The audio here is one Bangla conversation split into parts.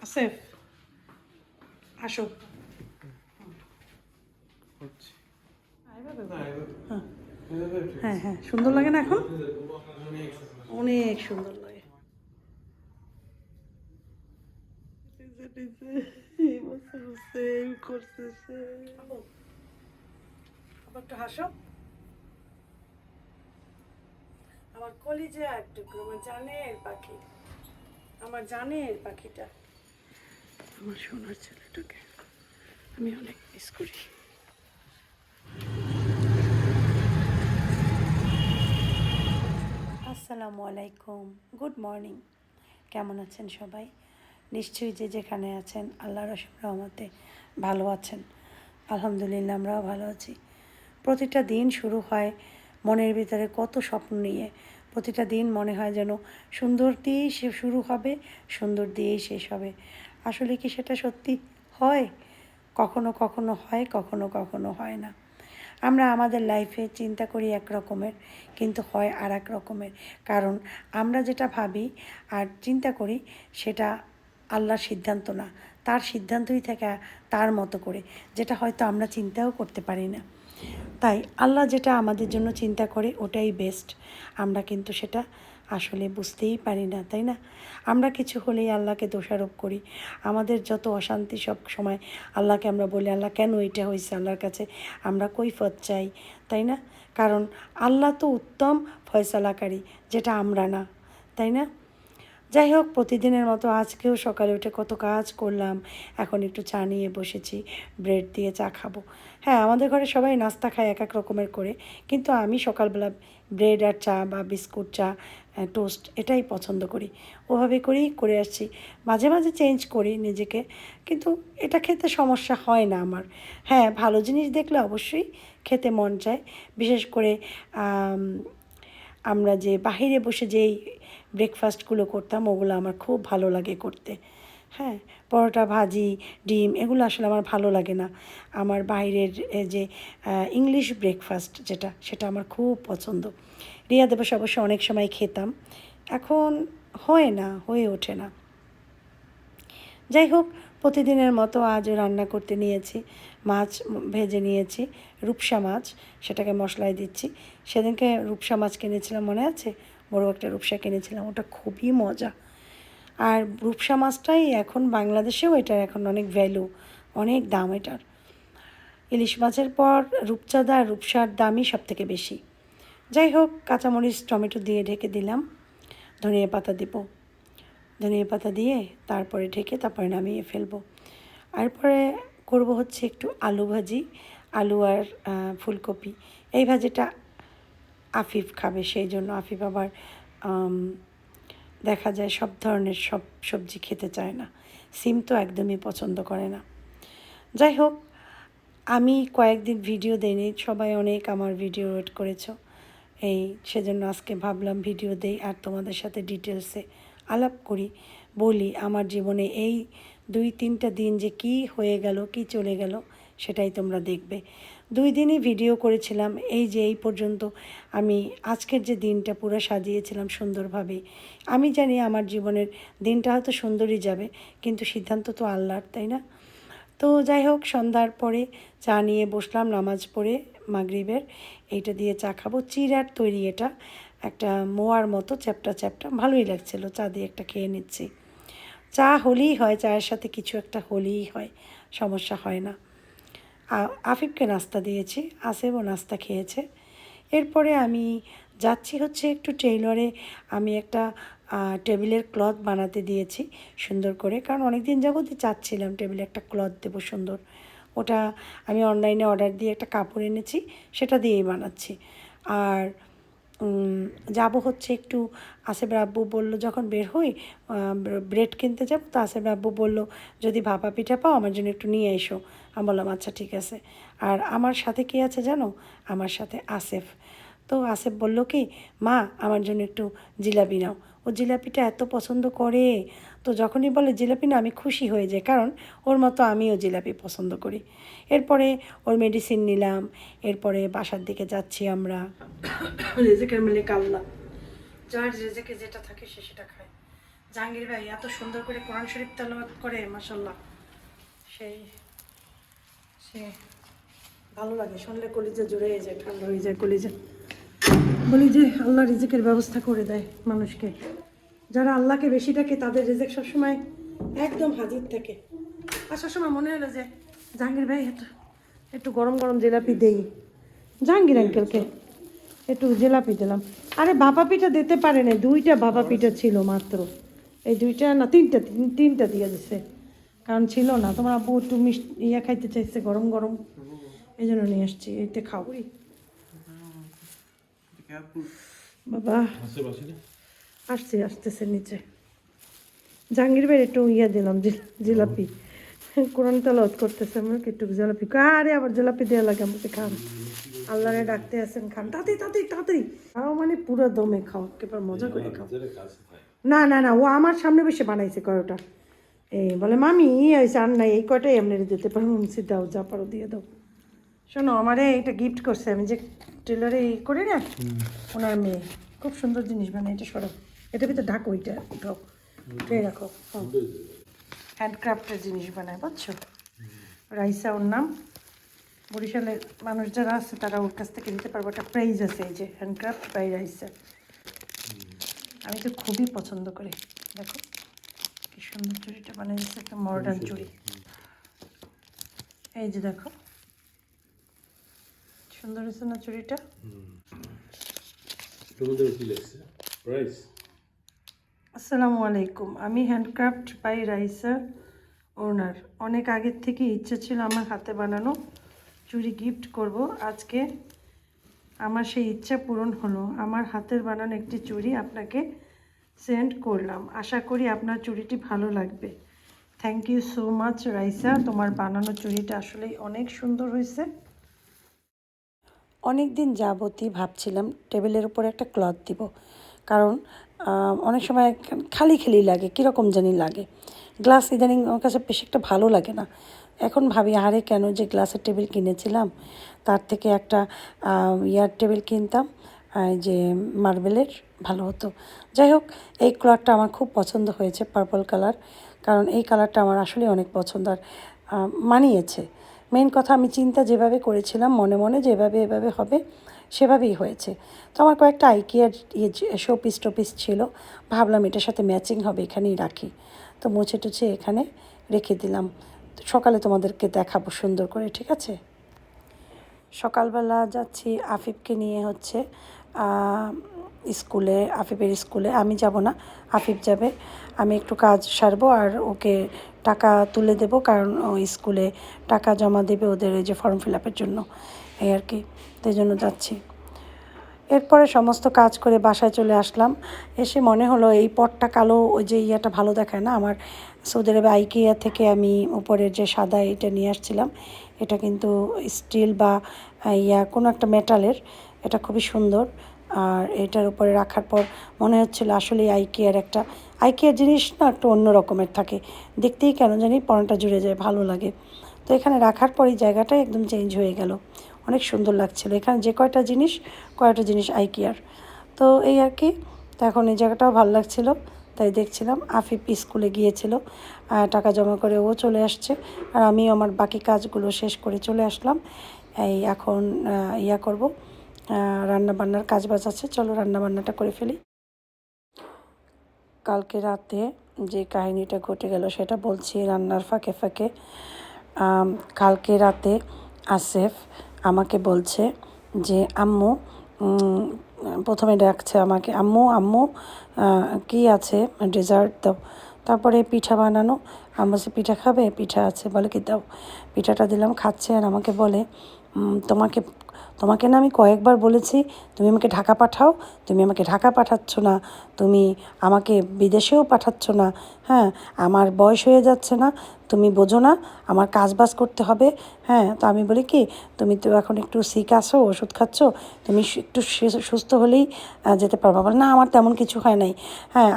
আসেফ আসো। হ্যাঁ হ্যাঁ, সুন্দর লাগে না এখন? অনেক সুন্দর লাগে। আবার একটু হাসো। আমার কলিজা একটু, আমার জানের পাখি, আমার জানের পাখিটা, আমার সোনার ছেলেটাকে আমি অনেক মিস করি। আসসালামু আলাইকুম, গুড মর্নিং। কেমন আছেন সবাই? নিশ্চয়ই যে যেখানে আছেন আল্লাহর অসীম রহমতে ভালো আছেন। আলহামদুলিল্লাহ আমরাও ভালো আছি। প্রতিটা দিন শুরু হয় মনের ভিতরে কত স্বপ্ন নিয়ে। প্রতিটা দিন মনে হয় যেন সুন্দর দিয়েই সে শুরু হবে, সুন্দর দিয়েই শেষ হবে। আসলে কি সেটা সত্যি হয়? কখনো কখনো হয়, কখনো কখনো হয় না। আমরা আমাদের লাইফে চিন্তা করি এক রকমের, কিন্তু হয় আর এক রকমের। কারণ আমরা যেটা ভাবি আর চিন্তা করি সেটা আল্লাহর সিদ্ধান্ত না, তার সিদ্ধান্তই থাকে তার মতো করে, যেটা হয়তো আমরা চিন্তাও করতে পারি না। তাই আল্লাহ যেটা আমাদের জন্য চিন্তা করে ওটাই বেস্ট। আমরা কিন্তু সেটা আসলে বুঝতেই পারি না, তাই না? আমরা কিছু হলেই আল্লাহকে দোষারোপ করি। আমাদের যত অশান্তি সব সময় আল্লাহকে আমরা বলি, আল্লাহ কেন এটা হয়েছে? আল্লাহর কাছে আমরা কৈফিয়ত চাই, তাই না? কারণ আল্লাহ তো উত্তম ফয়সালাকারী, যেটা আমরা না, তাই না? যাই হোক, প্রতিদিনের মতো আজকেও সকালে উঠে কত কাজ করলাম। এখন একটু চা নিয়ে বসেছি, ব্রেড দিয়ে চা খাবো। হ্যাঁ, আমাদের ঘরে সবাই নাস্তা খায় এক এক রকমের করে, কিন্তু আমি সকালবেলা ব্রেড আর চা বা বিস্কুট চা, টোস্ট এটাই পছন্দ করি। ওভাবে করেই করে আসছি। মাঝে মাঝে চেঞ্জ করি নিজেকে, কিন্তু এটা খেতে সমস্যা হয় না আমার। হ্যাঁ, ভালো জিনিস দেখলে অবশ্যই খেতে মন চায়। বিশেষ করে আমরা যে বাহিরে বসে যেই ব্রেকফাস্টগুলো করতাম ওগুলো আমার খুব ভালো লাগে করতে। হ্যাঁ, পরোটা, ভাজি, ডিম এগুলো আসলে আমার ভালো লাগে না। আমার বাইরের যে ইংলিশ ব্রেকফাস্ট যেটা, সেটা আমার খুব পছন্দ। রিয়াদে বসে অবশ্য অনেক সময় খেতাম, এখন হয় না, হয়ে ওঠে না। যাই হোক, প্রতিদিনের মতো আজও রান্না করতে নিয়েছি। মাছ ভেজে নিয়েছি, রূপসা মাছ, সেটাকে মশলায় দিচ্ছি। সেদিনকে রূপসা মাছ কিনেছিলাম, মনে আছে? বড় একটা রূপসা কিনেছিলাম, ওটা খুবই মজা। আর রূপসা মাছটাই এখন বাংলাদেশেও এটার এখন অনেক ভ্যালু, অনেক দাম এটার। ইলিশ মাছের পর রূপচাঁদা আর রূপসার দামই সবথেকে বেশি। যাই হোক, কাঁচামরিচ টমেটো দিয়ে ঢেকে দিলাম, ধনিয়া পাতা দিব, ধনিয়া পাতা দিয়ে তারপরে ঢেকে তারপরে নামিয়ে ফেলবো। এরপরে করব হচ্ছে একটু আলু ভাজি, আলু আর ফুলকপি। এই ভাজিটা আফিফ খাবে, সেই জন্য আফিফ আবার দেখা যায় সব ধরনের সব সবজি খেতে চায় না, সিম তো একদমই পছন্দ করে না। যাই হোক, আমি কয়েকদিন ভিডিও দেইনি, সবাই অনেক আমার ভিডিও ওয়েট করেছো, এই সেজন্য আজকে ভাবলাম ভিডিও দেই আর তোমাদের সাথে ডিটেলসে আলাপ করি, বলি আমার জীবনে এই 2-3টা দিন যে কি হয়ে গেল, কি চলে গেল, সেটাই তোমরা দেখবে। 2 দিনই ভিডিও করেছিলাম, এই যে এই পর্যন্ত আমি আজকের যে দিনটা পুরো সাজিয়েছিলাম সুন্দরভাবে। আমি জানি আমার জীবনের দিনটা হয়তো সুন্দরই যাবে, কিন্তু সিদ্ধান্ত তো আল্লাহর, তাই না? তো যাই হোক, সন্ধ্যার পরে চা নিয়ে বসলাম, নামাজ পড়ে মাগরিবের। এইটা দিয়ে চা খাবো, চিড়ার তৈরি এটা, একটা মোয়ার মতো চ্যাপটা চ্যাপটা, ভালোই লাগছিলো। চা দিয়ে একটা খেয়ে নিচ্ছি। চা হলেই হয়, চায়ের সাথে কিছু একটা হলেই হয়, সমস্যা হয় না। আফিফকে নাস্তা দিয়েছি, আসেফও নাস্তা খেয়েছে। এরপরে আমি যাচ্ছি হচ্ছে একটু টেইলরে, আমি একটা টেবিলের ক্লথ বানাতে দিয়েছি সুন্দর করে, কারণ অনেক দিন যাবতই চাচ্ছিলাম টেবিলে একটা ক্লথ দেবো সুন্দর। ওটা আমি অনলাইনে অর্ডার দিয়ে একটা কাপড় এনেছি, সেটা দিয়েই বানাচ্ছি। আর যাব হচ্ছে একটু, আসেফ আব্বু বললো যখন বের হই ব্রেড কিনতে যাব, তো আসেফ আব্বু বললো যদি ভাপা পিঠা পাও আমার জন্য একটু নিয়ে এসো। আমি বললাম আচ্ছা ঠিক আছে। আর আমার সাথে কে আছে জানো? আমার সাথে আসেফ। তো আসেফ বললো কি, মা আমার জন্য একটু জিলাপি নাও। ও জিলাপিটা এত পছন্দ করে, তো যখনই বলে জিলাপি না, আমি খুশি হয়ে যাই, কারণ ওর মতো আমিও জিলাপি পছন্দ করি। এরপরে ওর মেডিসিন নিলাম, এরপরে বাসার দিকে যাচ্ছি আমরা। রেজেকের মিলে কাল্লা, যার রেজেকে যেটা থাকে সে সেটা খায়। জাহাঙ্গীর ভাই এত সুন্দর করে কোরআন শরীফ তেলাওয়াত করে মাশাল্লাহ, সেই সে ভালো লাগে শুনলে, কলিজা জুড়ে যায়, ঠান্ডা হয়ে যায় কলিজা। বলি যে আল্লাহ রিজিকের ব্যবস্থা করে দেয় মানুষকে, যারা আল্লাহকে বেশি ডাকে তাদের রিজিক সবসময় একদম হাজির থাকে। আসার সময় মনে হলো যে জাহাঙ্গীর ভাই একটু গরম গরম জিলাপি দেই, জাহাঙ্গীর আঙ্কেলকে একটু জিলাপি দিলাম। আরে ভাপা পিঠা দিতে পারে না, 2টা ভাপা পিঠা ছিল মাত্র, এই 2টা না 3টা দিয়ে দিছে, কারণ ছিল না। তোমার আব্বু একটু ইয়া খাইতে চাইছে গরম গরম, এই জন্য নিয়ে আসছি, এইতে খাবোই বাবা। আসতেছে নিচে। জাহাঙ্গীর ভাই একটু ইয়া দিলাম জিলাপি, কোরআন তেলাওয়াত করতেছে, আমাকে একটু জিলাপি, আরে আবার জিলাপি দেওয়া লাগে আমাকে, খান আল্লাহরে ডাকতে আছেন, খান তাড়াতাড়ি তাড়াতাড়ি তাড়াতাড়ি খাও, মানে পুরো দমে খাও, একেবারে মজা করে খাও। না না না, ও আমার সামনে বসে বানাইছে কয়টা, এই বলে মামি হয়েছে আর নাই, এই কয়টাই এমনি দিতে পারো, দাও যা পারো দিয়ে দাও। শোনো, আমারে এটা গিফট করছে, আমি যে টেলারে করি না, ওনার মেয়ে খুব সুন্দর জিনিস বানায়, এটা সরব, এটা ভিতরে ঢাকো, ওইটা উঠাও, উঠে রাখো, হ্যান্ডক্রাফটের জিনিস বানায়, বুঝছো? রাইসা ওর নাম, বরিশালের মানুষ যারা আছে তারা ওর কাছ থেকে নিতে পারবো, একটা প্রাইজ আছে এই যে হ্যান্ডক্রাফট বাই রাইসা। আমি তো খুবই পছন্দ করি, দেখো কি সুন্দর চুড়িটা বানিয়ে দিচ্ছে, একটা মডার্ন চুড়ি, এই যে দেখো সুন্দর হয়েছে না চুড়িটা। আসসালামু আলাইকুম, আমি হ্যান্ডক্রাফট বাই রাইসার ওনার। অনেক আগের থেকে ইচ্ছে ছিল আমার হাতে বানানো চুড়ি গিফট করব, আজকে আমার সেই ইচ্ছা পূরণ হলো। আমার হাতের বানানো একটি চুড়ি আপনাকে সেন্ড করলাম, আশা করি আপনার চুড়িটি ভালো লাগবে। Thank you so much Raisa, তোমার বানানো চুড়িটা আসলেই অনেক সুন্দর হয়েছে। অনেক দিন যাবতই ভাবছিলাম টেবিলের উপরে একটা ক্লথ দিব, কারণ অনেক সময় খালি খালি লাগে, কীরকম জানি লাগে, গ্লাস ইদানিং আমার কাছে বেশি একটা ভালো লাগে না। এখন ভাবি আরে কেন যে গ্লাসের টেবিল কিনেছিলাম, তার থেকে একটা ইয়ার টেবিল কিনতাম যে মার্বেলের, ভালো হতো। যাই হোক, এই ক্লথটা আমার খুব পছন্দ হয়েছে, পার্পল কালার, কারণ এই কালারটা আমার আসলে অনেক পছন্দ আর মানিয়েছে। মেন কথা, আমি চিন্তা যেভাবে করেছিলাম মনে মনে যেভাবে এভাবে হবে সেভাবেই হয়েছে। তো আমার কয়েকটা আইকিয়ার শোপিস টোপিস ছিল, ভাবলাম এটার সাথে ম্যাচিং হবে, এখানেই রাখি, তো মুছে টুছে এখানে রেখে দিলাম। সকালে তোমাদেরকে দেখাবো সুন্দর করে, ঠিক আছে? সকালবেলা যাচ্ছি আফিফকে নিয়ে, হচ্ছে স্কুলে, আফিফের স্কুলে। আমি যাব না, আফিফ যাবে। আমি একটু কাজ সারবো আর ওকে টাকা তুলে দেব, কারণ ও স্কুলে টাকা জমা দেবে ওদের এই যে ফর্ম ফিল আপের জন্য, এই আর কি, তাই জন্য যাচ্ছি। এরপরে সমস্ত কাজ করে বাসায় চলে আসলাম, এসে মনে হলো এই পটটা কালো, ওই যে ইয়াটা ভালো দেখায় না, আমার সৌদি আরবে আইকিয়া থেকে আমি উপরের যে সাদা এটা নিয়ে আসছিলাম, এটা কিন্তু স্টিল বা কোনো একটা মেটালের, এটা খুবই সুন্দর। আর এটার উপরে রাখার পর মনে হচ্ছিলো আসলে আইকিয়ার জিনিস না একটু অন্য রকমের থাকে, দেখতেই কেন জানি পরানটা জুড়ে যায়, ভালো লাগে। তো এখানে রাখার পরই জায়গাটাই একদম চেঞ্জ হয়ে গেল, অনেক সুন্দর লাগছিলো। এখানে যে কয়টা জিনিস আইকিয়ার, তো এই আর কি। তো এখন এই জায়গাটাও ভালো লাগছিলো, তাই দেখছিলাম। আফিফ স্কুলে গিয়েছিল, টাকা জমা করে ও চলে আসছে, আর আমি আমার বাকি কাজগুলো শেষ করে চলে আসলাম। এই এখন করব, রান্নাবান্নার কাজ বাজ আছে, চলো রান্নাবান্নাটা করে ফেলি। কালকে রাতে যে কাহিনীটা ঘটে গেল সেটা বলছি রান্নার ফাঁকে ফাঁকে। কালকে রাতে আসিফ আমাকে বলছে যে আম্মু, প্রথমে ডাকছে আমাকে, আম্মু আম্মু কী আছে ডেজার্ট দাও, তারপরে পিঠা বানানো, আম্মু সে পিঠা খাবে, পিঠা আছে, বলে কি দাও, পিঠাটা দিলাম, খাচ্ছে। আর আমাকে বলে তোমাকে তোমাকে না আমি কয়েকবার বলেছি তুমি আমাকে ঢাকা পাঠাও, তুমি আমাকে ঢাকা পাঠাচ্ছ না, তুমি আমাকে বিদেশেও পাঠাচ্ছ না, হ্যাঁ আমার বয়স হয়ে যাচ্ছে না, তুমি বোঝো না আমার কাজ বাজ করতে হবে, হ্যাঁ। তো আমি বলি কি, তুমি তো এখন একটু সিক আছো, ওষুধ খাচ্ছ, তুমি একটু সুস্থ হলেই যেতে পারবো। বলে না আমার তেমন কিছু হয় নাই, হ্যাঁ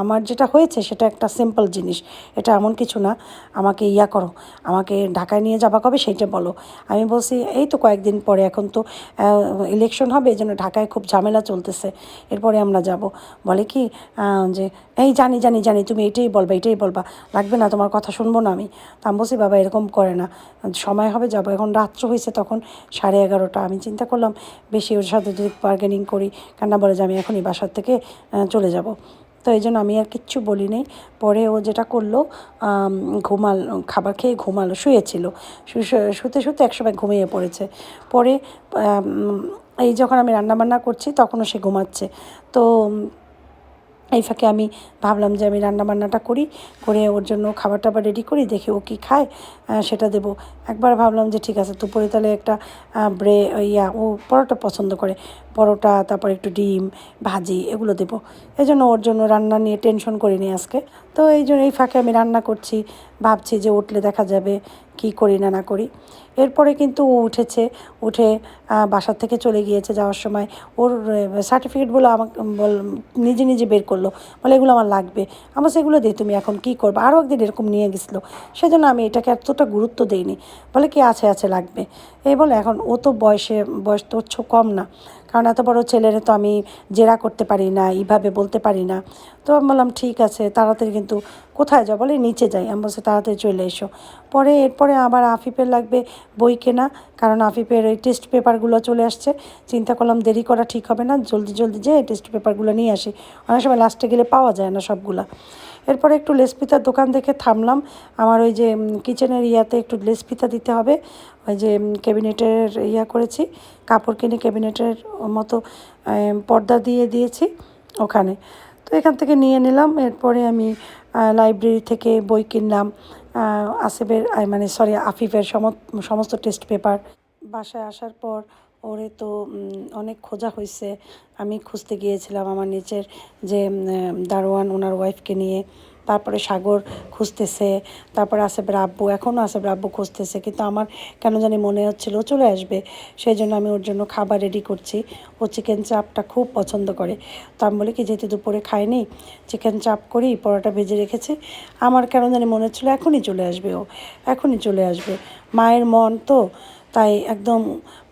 আমার যেটা হয়েছে সেটা একটা সিম্পল জিনিস, এটা তেমন কিছু না, আমাকে ইয়া করো, আমাকে ঢাকায় নিয়ে যাবা কবে সেইটা বলো। আমি বলছি এই তো কয়েকদিন পরে, এখন তো ইলেকশন হবে, এই জন্য ঢাকায় খুব ঝামেলা চলতেছে, এরপরে আমরা যাব। বলে কি যে এই জানি জানি জানি, তুমি এটাই বলবা এটাই বলবা, লাগবে না, তোমার কথা শুনবো না আমি। তা আমি বলছি বাবা এরকম করে না, সময় হবে যাবো। এখন রাত্র হয়েছে তখন 11:30। আমি চিন্তা করলাম বেশি ওর সাথে যদি বার্গেনিং করি, কান্না বলে যে আমি এখনই বাসার থেকে চলে যাব। তো এই জন্য আমি আর কিচ্ছু বলি নাই। পরে ও যেটা করলো, ঘুমাল, খাবার খেয়ে ঘুমালো, শুয়েছিল, শুতে শুতে একসময় ঘুমিয়ে পড়েছে। পরে এই যখন আমি রান্নাবান্না করছি তখনও সে ঘুমাচ্ছে। তো এই ফাঁকে আমি ভাবলাম যে আমি রান্নাবান্নাটা করি, করে ওর জন্য খাবার টাবার রেডি করি, দেখি ও কী খায় সেটা দেবো। একবার ভাবলাম যে ঠিক আছে দুপুরে তাহলে একটা ও পরোটা পছন্দ করে, পরোটা, তারপর একটু ডিম ভাজি এগুলো দেবো। এই জন্য ওর জন্য রান্না নিয়ে টেনশন করিনি আজকে। তো এই জন্য এই ফাঁকে আমি রান্না করছি, ভাবছি যে উঠলে দেখা যাবে কী করি না না করি। এরপরে কিন্তু ও উঠেছে, উঠে বাসার থেকে চলে গিয়েছে। যাওয়ার সময় ওর সার্টিফিকেটগুলো আমাকে নিজে নিজে বের করলো, বলে এগুলো আমার লাগবে। আমার সেগুলো দিয়ে তুমি এখন কী করবে। আরও একদিন এরকম নিয়ে গেছিলো, সেজন্য আমি এটাকে এতটা গুরুত্ব দিইনি। বলে কি আছে আছে লাগবে এই বলে। এখন ও তো বয়স তো কম না, কারণ এত বড় ছেলের তো আমি জেরা করতে পারি না, এইভাবে বলতে পারি না। তো আমি বললাম ঠিক আছে, তাড়াতাড়ি কিন্তু কোথায় যাও, বলে নিচে যাই। আমি বলছি তাড়াতাড়ি চলে এসো। পরে এরপরে আবার আফিফের লাগবে বই কেনা, কারণ আফিফের ওই টেস্ট পেপারগুলো চলে আসছে। চিন্তা করলাম দেরি করা ঠিক হবে না, জলদি জলদি যেয়ে টেস্ট পেপারগুলো নিয়ে আসি। অনেক সময় লাস্টে গেলে পাওয়া যায় না সবগুলা। এরপরে একটু লেসপিতার দোকান দেখে থামলাম। আমার ওই যে কিচেনের ইয়াতে একটু লেসপিতা দিতে হবে, ওই যে ক্যাবিনেটের ইয়া করেছি, কাপড় কিনে ক্যাবিনেটের মতো পর্দা দিয়ে দিয়েছি ওখানে। তো এখান থেকে নিয়ে নিলাম। এরপরে আমি লাইব্রেরি থেকে বই কিনলাম, আসিফের মানে সরি আফিফের সমস্ত টেস্ট পেপার। বাসায় আসার পর ওরে তো অনেক খোঁজা হয়েছে। আমি খুঁজতে গিয়েছিলাম আমার নিচের যে দারোয়ান ওনার ওয়াইফকে নিয়ে। তারপরে সাগর খুঁজতেছে, তারপরে আসিফের আব্বু, এখনও আসিফের আব্বু খুঁজতেছে। কিন্তু আমার কেন জানি মনে হচ্ছিল ও চলে আসবে, সেই জন্য আমি ওর জন্য খাবার রেডি করছি। ও চিকেন চাপটা খুব পছন্দ করে। তো আমি বলি কি যেহেতু দুপুরে খায়নি, চিকেন চাপ করি, পরোটা ভেজে রেখেছি। আমার কেন জানি মনে হচ্ছিলো এখনই চলে আসবে ও, এখনই চলে আসবে। মায়ের মন তো, তাই একদম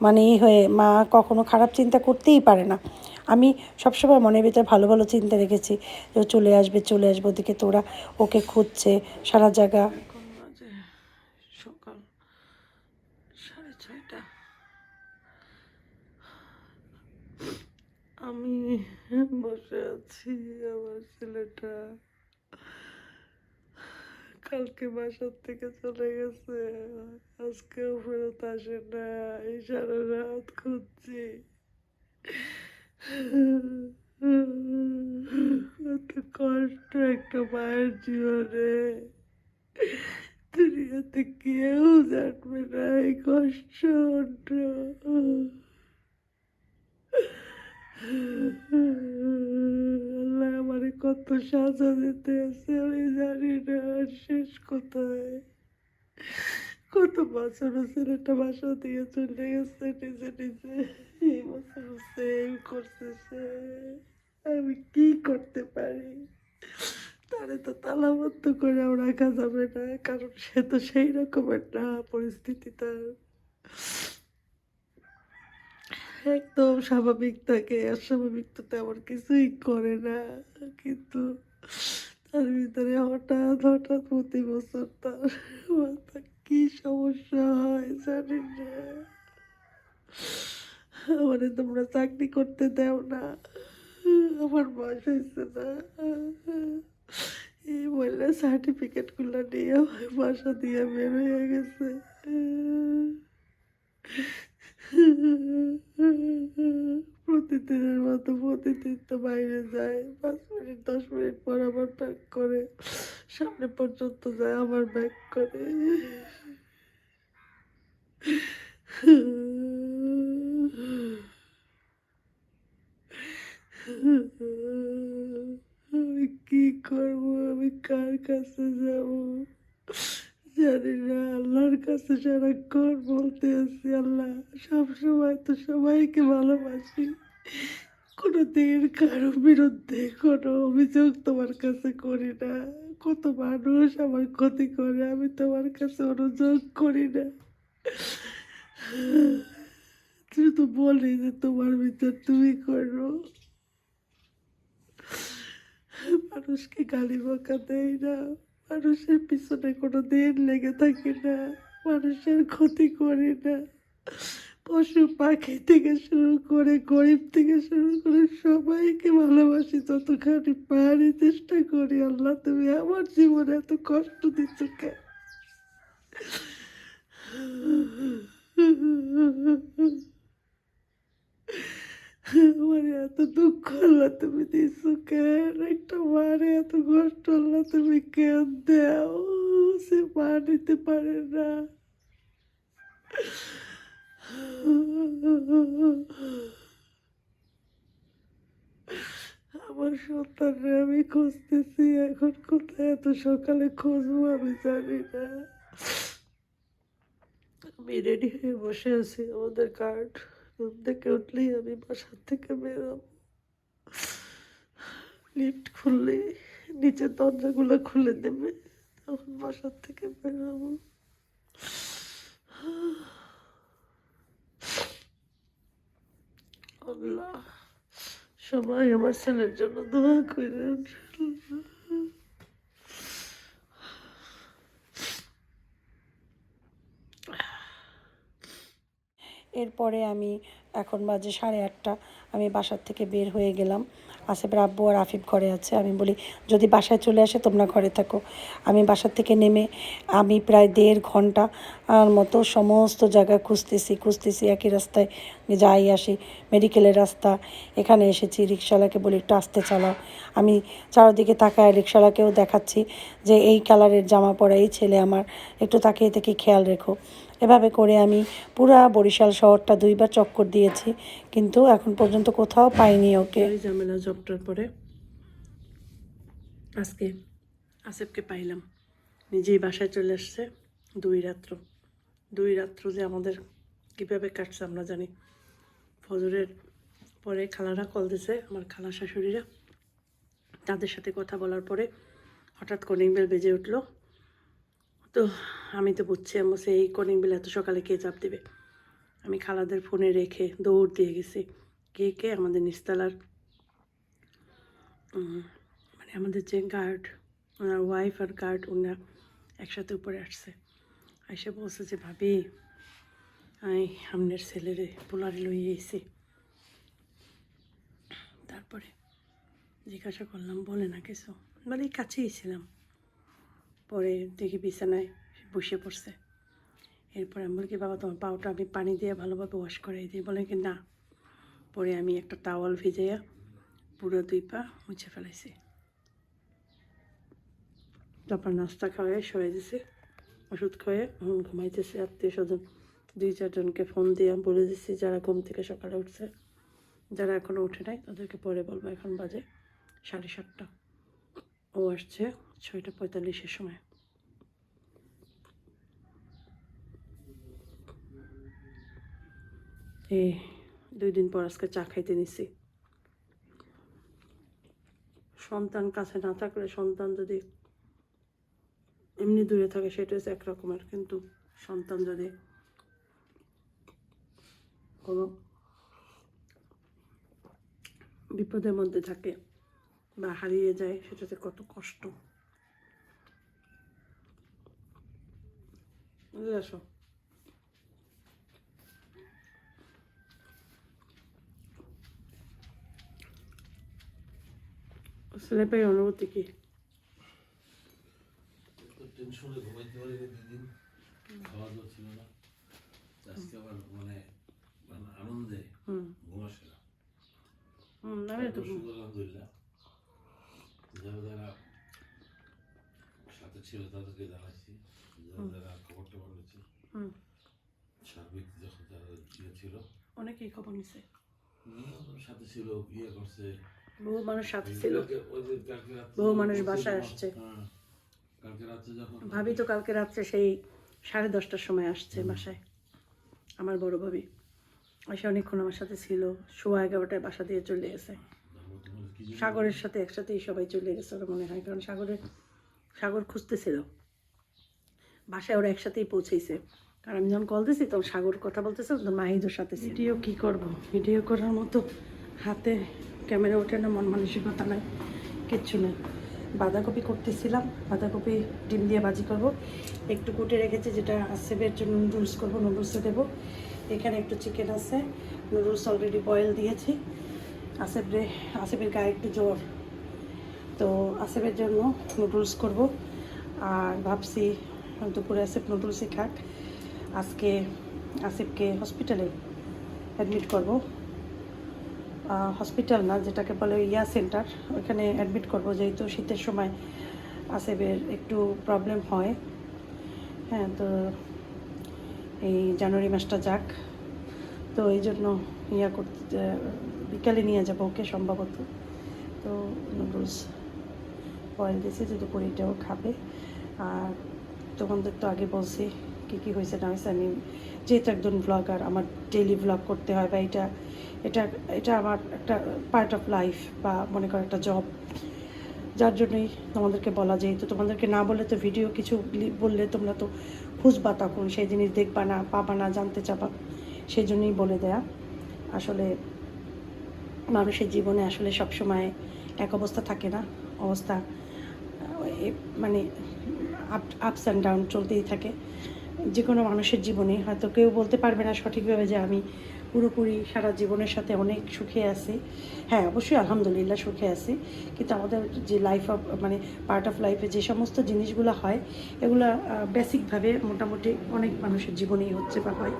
মানে হয়ে, মা কখনো খারাপ চিন্তা করতেই পারে না। আমি সবসময় মনের ভিতরে ভালো ভালো চিন্তা রেখেছি যে ও চলে আসবে চলে আসবে। ওদিকে তোরা ওকে খুঁজছে সারা জায়গা। এখন বাজে সকাল 6:30। আমি বসে আছি, আমার ছেলেটা কালকে বাসার থেকে চলে গেছে, আজকেও ফেরত আসে না। এই সারা রাত খুঁজছি, কত কষ্ট একটা মায়ের জীবনে, দুনিয়াতে কেউ জানবে না এই কষ্ট। আল্লাহ আমারে কত সাজা দিতে আছে আমি জানি না, শেষ কোথায়। কত বছর ছেলেটা বাসা দিয়ে চলে গেছে নিজে নিজে, এই বছর সেম করতেছে। আমি কি করতে পারি? তারে তো তালাবদ্ধ করেও রাখা যাবে না, কারণ সে তো সেই রকমের না পরিস্থিতি তার। একদম স্বাভাবিক থাকে, অস্বাভাবিক তো তেমন কিছুই করে না। কিন্তু তার ভিতরে হঠাৎ হঠাৎ প্রতি বছর তার মাথা কি সমস্যা হয় জানি না। আমারে তোমরা চাকরি করতে দাও না, আমার বয়স হয়েছে না, এই বললে সার্টিফিকেটগুলো নিয়ে বাসা দিয়ে বের হয়ে গেছে। প্রতিদিনের মতো প্রতিদিন তো বাইরে যায়, 5 মিনিট 10 মিনিট পর আবার ব্যাক করে, সামনে পর্যন্ত যায় আবার ব্যাক করে। আমি কি করবো, আমি কার কাছে যাব জানি না। আল্লাহর কাছে সারাক্ষণ বলতে আছি আল্লাহ সবসময় তো সবাইকে ভালোবাসি, কোনোদিন কারো বিরুদ্ধে কোনো অভিযোগ তোমার কাছে করি না, কত মানুষ আমার ক্ষতি করে, আমি তোমার কাছে অনুযোগ করি না, তুই তো বলি যে তোমার ভিতর তুমি করো। মানুষকে গালি বকা দেয় না, মানুষের পিছনে কোনো দিন লেগে থাকি না, মানুষের ক্ষতি করি না, পশু পাখি থেকে শুরু করে গরিব থেকে শুরু করে সবাইকে ভালোবাসি, যতখানি পারি চেষ্টা করি। আল্লাহ তুমি আমার জীবনে এত কষ্ট দিচ্ছ কেন? আমার এত দুঃখ আল্লাহ তুমি দিচ্ছ কেন? একটা মারে এত কষ্ট আল্লাহ তুমি কেন দাও? সে মা নিতে পারে না। আমার সন্তানরা আমি খুঁজতেছি, এখন কোথায় এত সকালে খুঁজবো আমি জানি না। আমি রেডি হয়ে বসে আছি, আমাদের কার্ড ঘুম থেকে উঠলেই আমি বাসার থেকে বেরোবো। লিফট খুললে নিচের দরজাগুলো খুলে দেবে, তখন বাসার থেকে বেরোবো। আল্লাহ সবাই আমার ছেলের জন্য দোয়া করেন। এরপরে আমি এখন বাজে 8:30, আমি বাসার থেকে বের হয়ে গেলাম। আসিফের আব্বু আর আফিফ ঘরে আছে। আমি বলি যদি বাসায় চলে আসে তোমরা ঘরে থাকো। আমি বাসার থেকে নেমে আমি প্রায় 1.5 ঘন্টা আর মতো সমস্ত জায়গা খুঁজতেছি একই রাস্তায় যাই আসি, মেডিকেলের রাস্তা। এখানে এসেছি, রিক্সাওয়ালাকে বলি একটু আস্তে চালাও। আমি চারদিকে তাকায় রিক্সাওয়ালাকেও দেখাচ্ছি যে এই কালারের জামা পরা এই ছেলে আমার, একটু তাকিয়ে থেকে খেয়াল রেখো। এভাবে করে আমি পুরা বরিশাল শহরটা 2বার চক্কর দিয়েছি, কিন্তু এখন পর্যন্ত কোথাও পাইনি ওকে। ঝামেলা জবটার পরে আজকে আসিফকে পাইলাম, নিজেই বাসায় চলে আসছে। 2 রাত্র যে আমাদের কীভাবে কাটছে আমরা জানি। ফজরের পরে খালারা কল দিছে, আমার খালা শাশুড়িরা। তাদের সাথে কথা বলার পরে হঠাৎ কলিং বেল বেজে উঠলো। তো আমি তো বুঝছি আমি এই কলিং বেল এত সকালে কে চাপ দেবে। আমি খালাদের ফোনে রেখে দৌড় দিয়ে গেছি। কে আমাদের নিচতলার মানে আমাদের যে গার্ড, ওনার ওয়াইফ আর গার্ড, ওনারা একসাথে উপরে আসছে। এসে বলছে যে ভাবি আমি আপনার ছেলেরে পোলারে লইয়ে এসেছি। তারপরে জিজ্ঞাসা করলাম, বলে না কিছু, বলে এই কাছেই ছিলাম। পরে দেখি বিছানায় বসে পড়ছে। এরপরে আমি বলি কি বাবা তোমার পাউটা আমি পানি দিয়ে ভালোভাবে ওয়াশ করাই দিই। বলে কি না। পরে আমি একটা টাওয়াল ভিজাইয়া পুরো 2 পা মুছে ফেলাইছি। তারপর নাস্তা খাওয়াই শুয়ে দিছি, ওষুধ খাওয়াই ঘুমাইতেছি। আত্মীয় স্বজন 2-4 জনকে ফোন দিয়ে বলে দিচ্ছি যারা ঘুম থেকে সকালে উঠছে, যারা এখনও উঠে নাই তাদেরকে পরে বলবো। এখন বাজে 7:30, ও আসছে 6:45-এর সময়। এই 2 দিন পর আজকে চা খাইতে নিছি। সন্তান কাছে না থাকলে, সন্তান যদি এমনি দূরে থাকে সেটা হচ্ছে একরকমের, কিন্তু সন্তান যদি কোনো বিপদের মধ্যে থাকে বা হারিয়ে যায় সেটাতে কত কষ্ট। বুঝে আসো। ছেলে পেয়ে অনুভূতি কি? টেনশনে ঘুমাইতে পারি 2 দিন, খাওয়া দাওয়া ছিল না। আজকে আবার মানে আনন্দে ঘুম আসে না। আমি তো আলহামদুলিল্লাহ যারা যারা সাথে ছিল তাদেরকে জানাইছি, যারা যারা খবর টবর নিচ্ছে সার্বিক যখন যারা ছিল অনেকেই খবর নিছে, সাথে ছিল, করছে, বহু মানুষ সাথে ছিল, ওই যে কালকে রাত্রে বহু মানুষ বাসায় আসছে। কালকে রাত্রে যখন ভাবি তো কালকে রাত্রে সেই 10:30টার সময় আসছে বাসায়, আমার বড় ভাবি এসে অনেকক্ষণ আমার সাথে ছিল। 11:15টায় বাসা দিয়ে চলে গেছে। সাগরের সাথে একসাথেই সবাই চলে গেছে ওরা মনে হয়, কারণ সাগরের সাগর খুঁজতেছিল, বাসায় ওরা একসাথেই পৌঁছেছে। কারণ আমি যখন কল দিয়েছি তখন সাগর কথা বলতেছে, তখন মাহিদুর সাথে ভিডিও কী করব, ভিডিও করার মতো হাতে ক্যামেরা ওঠে না, মন মানসিকতা নাই, কিচ্ছু নেই। বাঁধাকপি করতেছিলাম, বাঁধাকপি ডিম দিয়ে ভাজি করব। একটু কুটে রেখেছি, যেটা আসেবের জন্য নুডলস করবো, নুডলসে দেবো। এখানে একটু চিকেন আছে, নুডলস অলরেডি বয়েল দিয়েছি। আসেবের গায়ে একটু জ্বর, তো আসেবের জন্য নুডলস করব। আর ভাবছি দুপুরে আসেব নুডলসই খাক। আজকে আসিফকে হসপিটালে অ্যাডমিট করব, হসপিটাল না, যেটাকে বলে ইয়া সেন্টার, ওইখানে অ্যাডমিট করব, যেহেতু শীতের সময় আসিফের একটু প্রবলেম হয়। হ্যাঁ, তো এই জানুয়ারি মাসটা যাক, তো এই জন্য ইয়া করতে বিকালে নিয়ে যাবো ওকে সম্ভবত। তো নুডলস বয়েল দিয়েছে, যে দুপুরিটাও খাবে। আর তোমাদের তো আগে বলছি কী কী হয়েছে না হয়েছে। আমি যেহেতু একজন ব্লগার, আমার ডেইলি ব্লগ করতে হয়, বা এটা এটা এটা আমার একটা পার্ট অফ লাইফ, বা মনে করো একটা জব, যার জন্যই তোমাদেরকে বলা। যেহেতু তোমাদেরকে না বললে তো ভিডিও কিছু বললে তোমরা তো খুঁজবা, তখন সেই জিনিস দেখবা না, পাবা না, জানতে চাবা, সেই জন্যই বলে দেয়া। আসলে মানুষের জীবনে আসলে সবসময় এক অবস্থা থাকে না, অবস্থা মানে আপস অ্যান্ড ডাউন চলতেই থাকে যে কোনো মানুষের জীবনে। হয়তো কেউ বলতে পারবে না সঠিকভাবে যে আমি পুরোপুরি সারা জীবনের সাথে অনেক সুখে আছি। হ্যাঁ, অবশ্যই আলহামদুলিল্লাহ সুখে আছি, কিন্তু আমাদের যে লাইফ অফ মানে পার্ট অফ লাইফে যে সমস্ত জিনিসগুলো হয়, এগুলো বেসিকভাবে মোটামুটি অনেক মানুষের জীবনেই হচ্ছে বা হয়।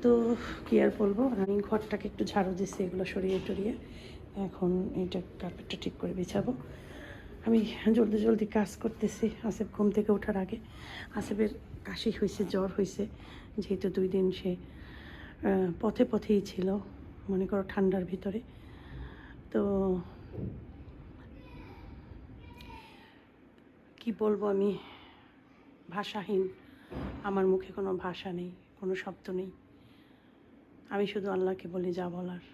তো কী আর বলবো, আমি ঘরটাকে একটু ঝাড়ু দিচ্ছি, এগুলো সরিয়ে টরিয়ে এখন এইটা কার্পেটটা ঠিক করে বিছাবো। আমি জলদি জলদি কাজ করতেছি আসিফ ঘুম থেকে ওঠার আগে। আসিফের কাশি হয়েছে, জ্বর হয়েছে, যেহেতু 2 দিন সে পথে পথেই ছিল, মনে করো ঠান্ডার ভিতরে। তো কি বলবো, আমি ভাষাহীন, আমার মুখে কোনো ভাষা নেই, কোনো শব্দ নেই। আমি শুধু আল্লাহকে বলি যা বলার।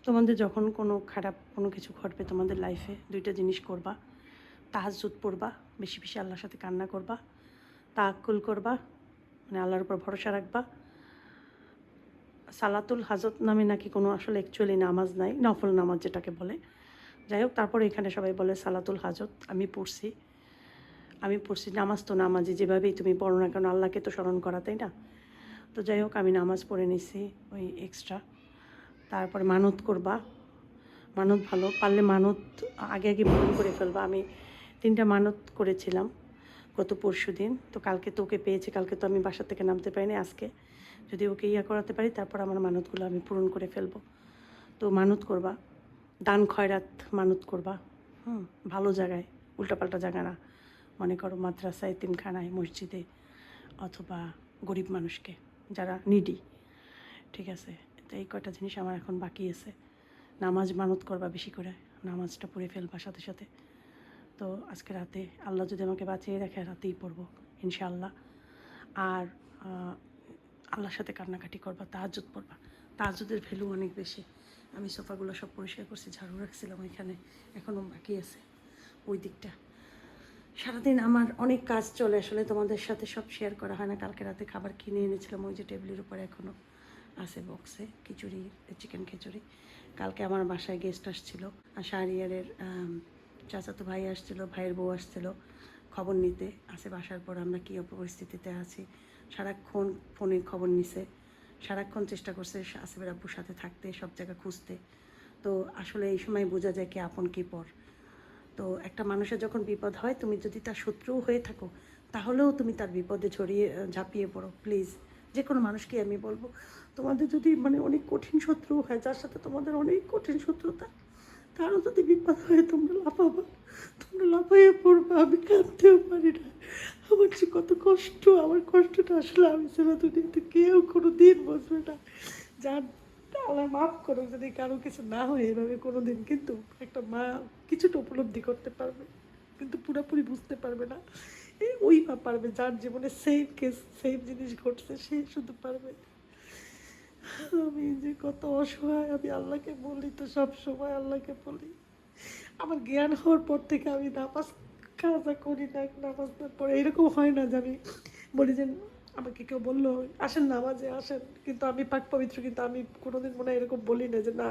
তোমাদের যখন কোনো খারাপ কোনো কিছু ঘটবে তোমাদের লাইফে, 2টা জিনিস করবা: তাহাজ্জুদ পড়বা, বেশি বেশি আল্লাহর সাথে কান্না করবা, তাওয়াক্কুল করবা, মানে আল্লাহর উপর ভরসা রাখবা। সালাতুল হাজত নামে নাকি কোনো আসলে অ্যাকচুয়ালি নামাজ নাই, নফল নামাজ যেটাকে বলে। যাই হোক, তারপরে এখানে সবাই বলে সালাতুল হাজত। আমি পড়ছি নামাজ তো নামাজই, যেভাবেই তুমি পড়ো না কেন, আল্লাহকে তো স্মরণ করা, তাই না? তো যাই হোক, আমি নামাজ পড়ে নিছি ওই এক্সট্রা। তারপরে মানত করবা, মানত ভালো পারলে মানত আগে আগে পূরণ করে ফেলবা। আমি 3টা মানত করেছিলাম গত পরশুদিন। তো কালকে তো ওকে পেয়েছি, কালকে তো আমি বাসা থেকে নামতে পারিনি। আজকে যদি ওকে করাতে পারি, তারপর আমার মানতগুলো আমি পূরণ করে ফেলবো। তো মানত করবা, দান খয়রাত মানত করবা, ভালো জায়গায়, উল্টাপাল্টা জায়গা না, মনে করো মাদ্রাসায়, এতিমখানায়, মসজিদে, অথবা গরিব মানুষকে যারা নিডি। ঠিক আছে, তো এই কয়টা জিনিস আমার এখন বাকি আছে। নামাজ মানত করবা বেশি করে, নামাজটা পড়ে ফেলবা সাথে সাথে। তো আজকে রাতে আল্লাহ যদি আমাকে বাঁচিয়ে রাখে, রাতেই পড়বো ইনশাআল্লাহ। আর আল্লাহর সাথে কান্নাকাটি করবা, তাহাজ্জুদ পড়বা। তাহাজ্জুদের ভ্যালু অনেক বেশি। আমি সোফাগুলো সব পরিষ্কার করছি, ঝাড়ু রাখছিলাম ওইখানে, এখনও বাকি আছে ওই দিকটা। সারাদিন আমার অনেক কাজ চলে, আসলে তোমাদের সাথে সব শেয়ার করা হয় না। কালকে রাতে খাবার কিনে এনেছিলাম, ওই যে টেবিলের উপরে এখনও আছে বক্সে, খিচুড়ি, চিকেন খিচুড়ি। কালকে আমার বাসায় গেস্ট আসছিলো, আর শাহরিয়ারের চাচাতো ভাই আসছিলো, ভাইয়ের বউ আসছিলো খবর নিতে। আসে বাসার পর আমরা কী পরিস্থিতিতে আছি, সারাক্ষণ ফোনে খবর নিছে, সারাক্ষণ চেষ্টা করছে আসিফের আব্বুর সাথে থাকতে, সব জায়গা খুঁজতে। তো আসলে এই সময় বোঝা যায় কি আপন কি পর। তো একটা মানুষের যখন বিপদ হয়, তুমি যদি তার শত্রুও হয়ে থাকো, তাহলেও তুমি তার বিপদে ঝাঁপিয়ে পড়ো প্লিজ। যে কোনো মানুষকে আমি বলবো, তোমাদের যদি মানে অনেক কঠিন শত্রু হয়, যার সাথে তোমাদের অনেক কঠিন শত্রুতা, তারও যদি বিপদ হয়, তোমরা লাফাবা, তোমরা লাফাইয়ে পড়বা। আমি কাঁদতেও পারি না, আমার যে কত কষ্ট, আমার কষ্টটা আসলে আমি ছাড়া দুনিয়াতে কেউ কোনো দিন বসবে না। যার আল্লাহ মাফ করো যদি কারো কিছু না হয় এভাবে কোনো দিন, কিন্তু একটা মা কিছুটা উপলব্ধি করতে পারবে, কিন্তু পুরোপুরি বুঝতে পারবে না। ওই মা পারবে যার জীবনে সেম কেস, সেম জিনিস ঘটছে, সেই শুধু পারবে। আমি যে কত অসহায়, আমি আল্লাহকে বলি তো, সব সময় আল্লাহকে বলি। আমার জ্ঞান হওয়ার পর থেকে আমি নামাজ কাজা করি না, নামাজ না পড়ে এরকম হয় না যে আমি বলি যে আমাকে কেউ বললো আসেন নামাজে আসেন, কিন্তু আমি পাক পবিত্র, কিন্তু আমি কোনোদিন মনে হয় এরকম বলি না যে না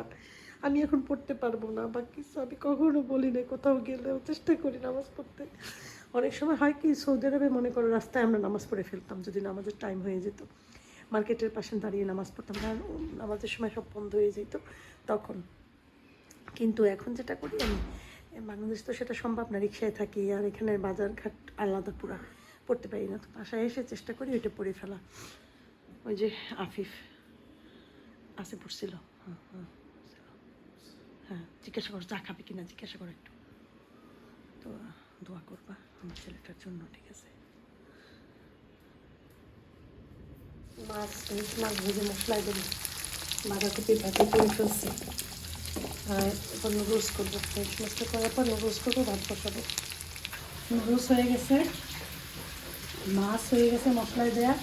আমি এখন পড়তে পারবো না বা কিছু, আমি কখনো বলি না। কোথাও গেলেও চেষ্টা করি নামাজ পড়তে। অনেক সময় হয় কি, সৌদি আরবে মনে করো রাস্তায় আমরা নামাজ পড়ে ফেলতাম যদি নামাজের টাইম হয়ে যেত, মার্কেটের পাশে দাঁড়িয়ে নামাজ পড়তাম, কারণ নামাজের সময় সব বন্ধ হয়ে যেত তখন। কিন্তু এখন যেটা করি আমি, বাংলাদেশ তো সেটা সম্ভব না, রিক্সায় থাকি আর এখানে বাজার ঘাট আলাদা, পুরা পড়তে পারি না। তো বাসায় এসে চেষ্টা করি ওইটা পড়ে ফেলা। ওই যে আফিফ আসে পড়ছিল, হ্যাঁ জিজ্ঞাসা করো চা খাবে কিনা, জিজ্ঞাসা করো একটু। তো দোয়া করবা আমার ছেলেটার জন্য, ঠিক আছে? মাছ ভেজে মশলায় দেবো, বাঁধাকপি ভাজি করে ফেলছি, আর এবার নুডলস করবো। সমস্ত করার পর নুডলস করবো, ভাত বসাবো। নুডলস হয়ে গেছে, মাছ হয়ে গেছে মশলায় দেয়া।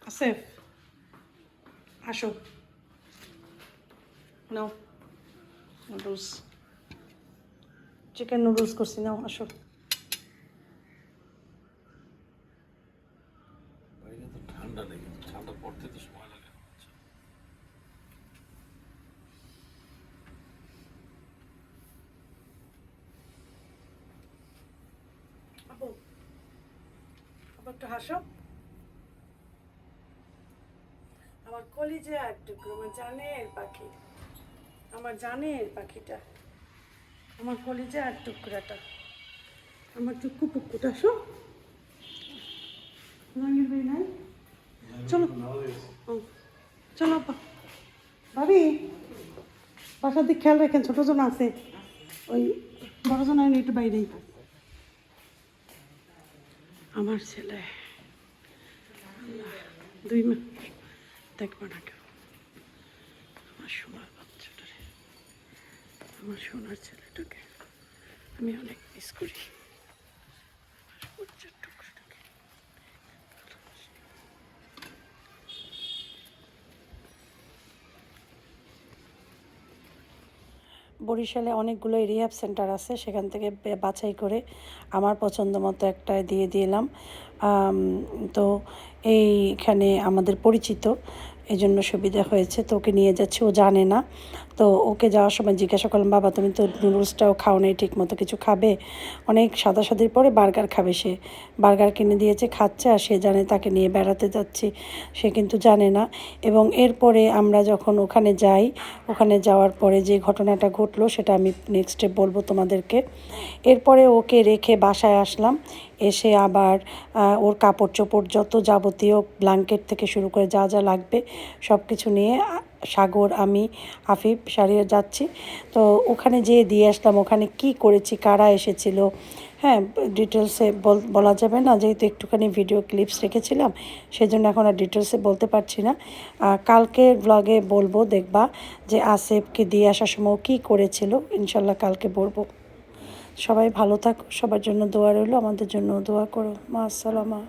আসেফ আসো, নাও নুডলস, চিকেন নুডলস করছি, নাও আসো। বাইরে তো ঠান্ডা নেই, কিন্তু ঠান্ডা পড়তে তো সময় লাগে। আপু আবার একটু হাসো। আমার কলিজা একটু, আমার জানের পাখি, আমার জানের পাখিটা, আমার কলিজা আর টুকরাটা, আমার টুকু পুকুটা। আসো রঙের বই নাই, চলো চলো আপা। ভাবি বাসার দিক খেয়াল রাখেন, ছোটো জন আছে, ওই বড় জন হয় না, একটু বাইরেই। আমার ছেলে আল্লাহ, 2 মাস দেখবো না কেউ, আমার সোনার বাচ্চাটারে, আমার সোনার ছেলেটাকে আমি অনেক মিস করি, আমার বাচ্চার টুকরাটাকে। বরিশালে অনেকগুলো রিহ্যাব সেন্টার আছে, সেখান থেকে বাছাই করে আমার পছন্দ মতো একটা দিয়ে দিলাম। তো এইখানে আমাদের পরিচিত, এই জন্য সুবিধা হয়েছে। তো ওকে নিয়ে যাচ্ছি, ও জানে না। তো ওকে যাওয়ার সময় জিজ্ঞাসা করলাম, বাবা তুমি তো নুডলসটাও খাও নাই ঠিক মতো, কিছু খাবে? অনেক সাদাসাদির পরে বার্গার খাবে, সে বার্গার কিনে দিয়েছে, খাচ্ছে, আর সে জানে তাকে নিয়ে বেড়াতে যাচ্ছি, সে কিন্তু জানে না। এবং এরপরে আমরা যখন ওখানে যাই, ওখানে যাওয়ার পরে যে ঘটনাটা ঘটলো সেটা আমি নেক্সটে বলবো তোমাদেরকে। এরপরে ওকে রেখে বাসায় আসলাম, এসে আবার ওর কাপড় চোপড় যত যাবতীয় ব্ল্যাঙ্কেট থেকে শুরু করে যা যা লাগবে সব কিছু নিয়ে সাগর, আমি, আফিফ সারিয়ে যাচ্ছি। তো ওখানে যেয়ে দিয়ে আসলাম, ওখানে কি করেছি, কারা এসেছিল, হ্যাঁ ডিটেলসে বলা যাবে না, যেহেতু একটুখানি ভিডিও ক্লিপস রেখেছিলাম, সেজন্য এখন আর ডিটেলসে বলতে পারছি না। কালকের ব্লগে বলবো, দেখবা যে আসেফকে দিয়ে আসার সময় কী করেছিল, ইনশাল্লাহ কালকে বলবো। সবাই ভালো থাকো, সবার জন্য দোয়া রইলো, আমাদের জন্য দোয়া করো। মা আসসালামা।